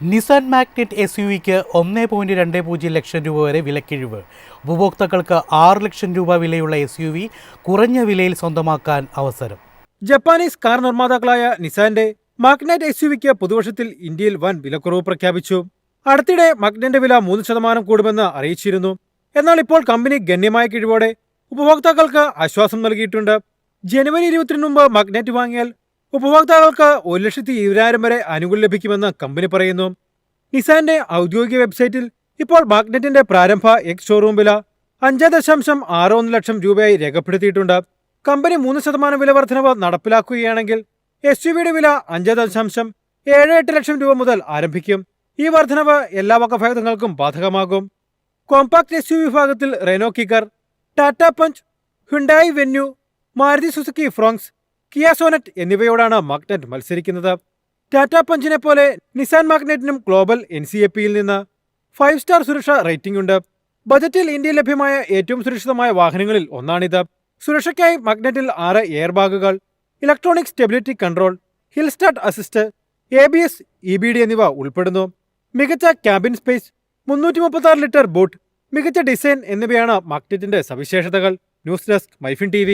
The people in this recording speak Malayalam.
നിസാൻ മാഗ്നൈറ്റ് SUV-ക്ക് 1.20 ലക്ഷം രൂപ വരെ വിലക്കിഴിവ്. ഉപഭോക്താക്കൾക്ക് 6 ലക്ഷം രൂപ വിലയുള്ള SUV കുറഞ്ഞ വിലയിൽ സ്വന്തമാക്കാൻ അവസരം. ജപ്പാനീസ് കാർ നിർമ്മാതാക്കളായ നിസാന്റെ മാഗ്നൈറ്റ് SUV-ക്ക് പുതുവർഷത്തിൽ ഇന്ത്യയിൽ വൻ വിലക്കുറവ് പ്രഖ്യാപിച്ചു. അടുത്തിടെ മാഗ്നൈറ്റിന്റെ വില 3% കൂടുമെന്ന് അറിയിച്ചിരുന്നു. എന്നാൽ ഇപ്പോൾ കമ്പനി ഗണ്യമായ കിഴിവോടെ ഉപഭോക്താക്കൾക്ക് ആശ്വാസം നൽകിയിട്ടുണ്ട്. ജനുവരി 22 മുമ്പ് മാഗ്നൈറ്റ് വാങ്ങിയാൽ ഉപഭോക്താക്കൾക്ക് 1,20,000 വരെ ആനുകൂല്യം ലഭിക്കുമെന്ന് കമ്പനി പറയുന്നു. നിസാന്റെ ഔദ്യോഗിക വെബ്സൈറ്റിൽ ഇപ്പോൾ മാഗ്നൈറ്റിന്റെ പ്രാരംഭ ഷോറൂം വില 5.61 ലക്ഷം രൂപയായി രേഖപ്പെടുത്തിയിട്ടുണ്ട്. കമ്പനി 3% വില വർധനവ് നടപ്പിലാക്കുകയാണെങ്കിൽ SUV-യുടെ വില 5.78 ലക്ഷം രൂപ മുതൽ ആരംഭിക്കും. ഈ വർധനവ് എല്ലാ വകഭേദങ്ങൾക്കും ബാധകമാകും. കോമ്പാക്ട് SUV വിഭാഗത്തിൽ Renault Kiger, Tata Punch, Hyundai Venue, Maruti Suzuki Fronx, Kia Sonet എന്നിവയോടാണ് മാഗ്നൈറ്റ് മത്സരിക്കുന്നത്. ടാറ്റ പഞ്ചിനെ പോലെ നിസാൻ മാഗ്നൈറ്റിനും ഗ്ലോബൽ NCAP-യിൽ നിന്ന് 5 സ്റ്റാർ സുരക്ഷ റേറ്റിംഗ് ഉണ്ട്. ബജറ്റിൽ ഇന്ത്യയിൽ ലഭ്യമായ ഏറ്റവും സുരക്ഷിതമായ വാഹനങ്ങളിൽ ഒന്നാണിത്. സുരക്ഷയ്ക്കായി മാഗ്നൈറ്റിൽ 6 എയർ ബാഗുകൾ, electronic stability control, hill start assist, ABS, EBD എന്നിവ ഉൾപ്പെടുന്നു. മികച്ച ക്യാബിൻ സ്പേസ്, 336 ലിറ്റർ ബൂട്ട്, മികച്ച ഡിസൈൻ എന്നിവയാണ് മാഗ്നൈറ്റിന്റെ സവിശേഷതകൾ. News desk, MyFin TV.